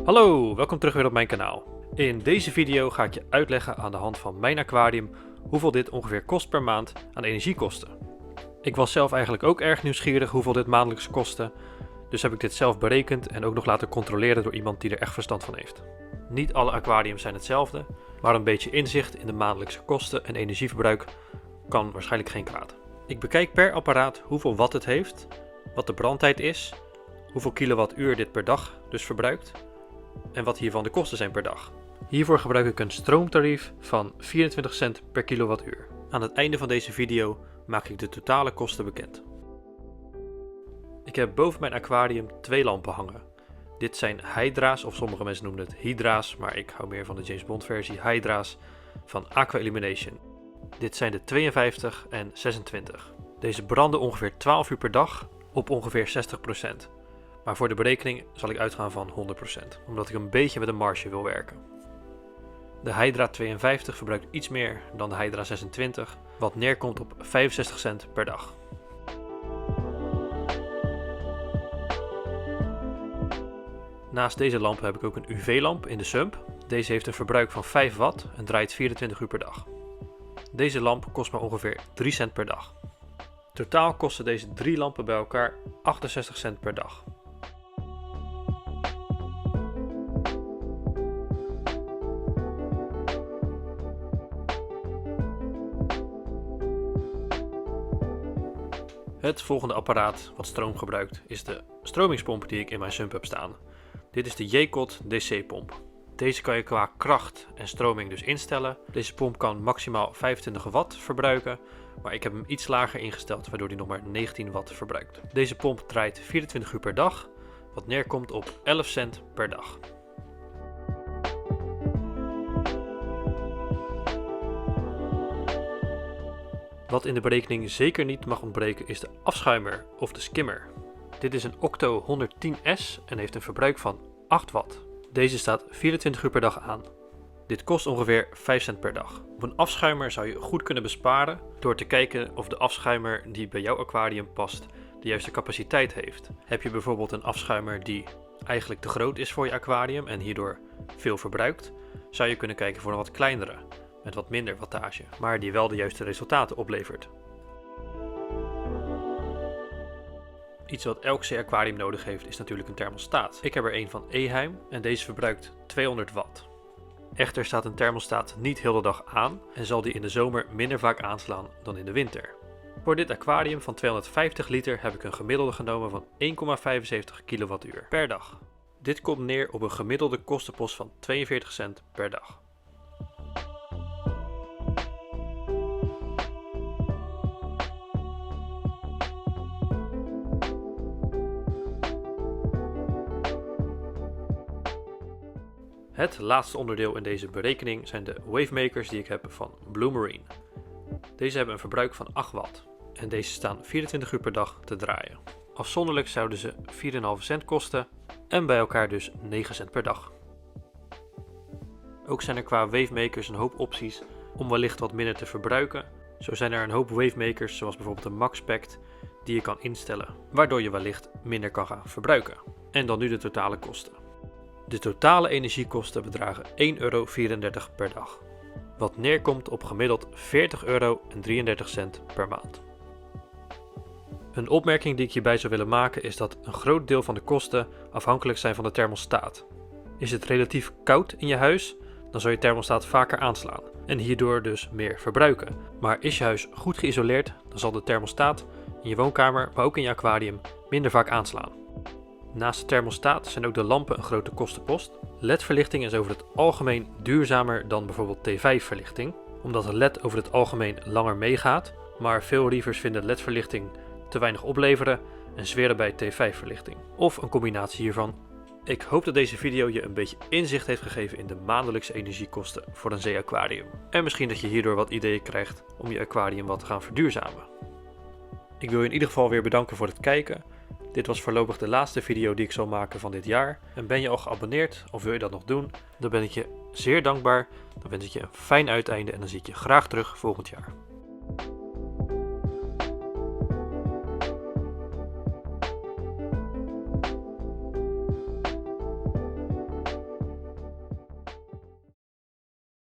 Hallo, welkom terug weer op mijn kanaal. In deze video ga ik je uitleggen aan de hand van mijn aquarium hoeveel dit ongeveer kost per maand aan energiekosten. Ik was zelf eigenlijk ook erg nieuwsgierig hoeveel dit maandelijks kostte, dus heb ik dit zelf berekend en ook nog laten controleren door iemand die er echt verstand van heeft. Niet alle aquariums zijn hetzelfde, maar een beetje inzicht in de maandelijkse kosten en energieverbruik kan waarschijnlijk geen kwaad. Ik bekijk per apparaat hoeveel watt het heeft, wat de brandtijd is, hoeveel kilowattuur dit per dag dus verbruikt en wat hiervan de kosten zijn per dag. Hiervoor gebruik ik een stroomtarief van 24 cent per kilowattuur. Aan het einde van deze video maak ik de totale kosten bekend. Ik heb boven mijn aquarium 2 lampen hangen. Dit zijn Hydra's, of sommige mensen noemen het Hydra's, maar ik hou meer van de James Bond versie Hydra's van Aqua Illumination. Dit zijn de 52 en 26. Deze branden ongeveer 12 uur per dag op ongeveer 60%. Maar voor de berekening zal ik uitgaan van 100%, omdat ik een beetje met een marge wil werken. De Hydra 52 verbruikt iets meer dan de Hydra 26, wat neerkomt op 65 cent per dag. Naast deze lamp heb ik ook een UV-lamp in de sump. Deze heeft een verbruik van 5 watt en draait 24 uur per dag. Deze lamp kost me ongeveer 3 cent per dag. Totaal kosten deze 3 lampen bij elkaar 68 cent per dag. Het volgende apparaat wat stroom gebruikt is de stromingspomp die ik in mijn sump heb staan. Dit is de Jacot DC pomp. Deze kan je qua kracht en stroming dus instellen. Deze pomp kan maximaal 25 watt verbruiken, maar ik heb hem iets lager ingesteld waardoor hij nog maar 19 watt verbruikt. Deze pomp draait 24 uur per dag, wat neerkomt op 11 cent per dag. Wat in de berekening zeker niet mag ontbreken is de afschuimer of de skimmer. Dit is een Octo 110S en heeft een verbruik van 8 watt. Deze staat 24 uur per dag aan. Dit kost ongeveer 5 cent per dag. Op een afschuimer zou je goed kunnen besparen door te kijken of de afschuimer die bij jouw aquarium past de juiste capaciteit heeft. Heb je bijvoorbeeld een afschuimer die eigenlijk te groot is voor je aquarium en hierdoor veel verbruikt, zou je kunnen kijken voor een wat kleinere, met wat minder wattage, maar die wel de juiste resultaten oplevert. Iets wat elk zeeaquarium nodig heeft is natuurlijk een thermostaat. Ik heb er een van Eheim en deze verbruikt 200 watt. Echter staat een thermostaat niet heel de dag aan en zal die in de zomer minder vaak aanslaan dan in de winter. Voor dit aquarium van 250 liter heb ik een gemiddelde genomen van 1,75 kilowattuur per dag. Dit komt neer op een gemiddelde kostenpost van 42 cent per dag. Het laatste onderdeel in deze berekening zijn de wavemakers die ik heb van Blue-Marine. Deze hebben een verbruik van 8 watt en deze staan 24 uur per dag te draaien. Afzonderlijk zouden ze 4,5 cent kosten en bij elkaar dus 9 cent per dag. Ook zijn er qua wavemakers een hoop opties om wellicht wat minder te verbruiken. Zo zijn er een hoop wavemakers zoals bijvoorbeeld de MaxPact die je kan instellen, waardoor je wellicht minder kan gaan verbruiken. En dan nu de totale kosten. De totale energiekosten bedragen 1,34 euro per dag, wat neerkomt op gemiddeld 40,33 euro per maand. Een opmerking die ik hierbij zou willen maken is dat een groot deel van de kosten afhankelijk zijn van de thermostaat. Is het relatief koud in je huis, dan zal je thermostaat vaker aanslaan en hierdoor dus meer verbruiken. Maar is je huis goed geïsoleerd, dan zal de thermostaat in je woonkamer, maar ook in je aquarium minder vaak aanslaan. Naast de thermostaat zijn ook de lampen een grote kostenpost. LED-verlichting is over het algemeen duurzamer dan bijvoorbeeld T5-verlichting, omdat een LED over het algemeen langer meegaat, maar veel reavers vinden LED-verlichting te weinig opleveren en zweren bij T5-verlichting. Of een combinatie hiervan. Ik hoop dat deze video je een beetje inzicht heeft gegeven in de maandelijkse energiekosten voor een zeeaquarium. En misschien dat je hierdoor wat ideeën krijgt om je aquarium wat te gaan verduurzamen. Ik wil je in ieder geval weer bedanken voor het kijken. Dit was voorlopig de laatste video die ik zal maken van dit jaar. En ben je al geabonneerd of wil je dat nog doen? Dan ben ik je zeer dankbaar. Dan wens ik je een fijn uiteinde en dan zie ik je graag terug volgend jaar.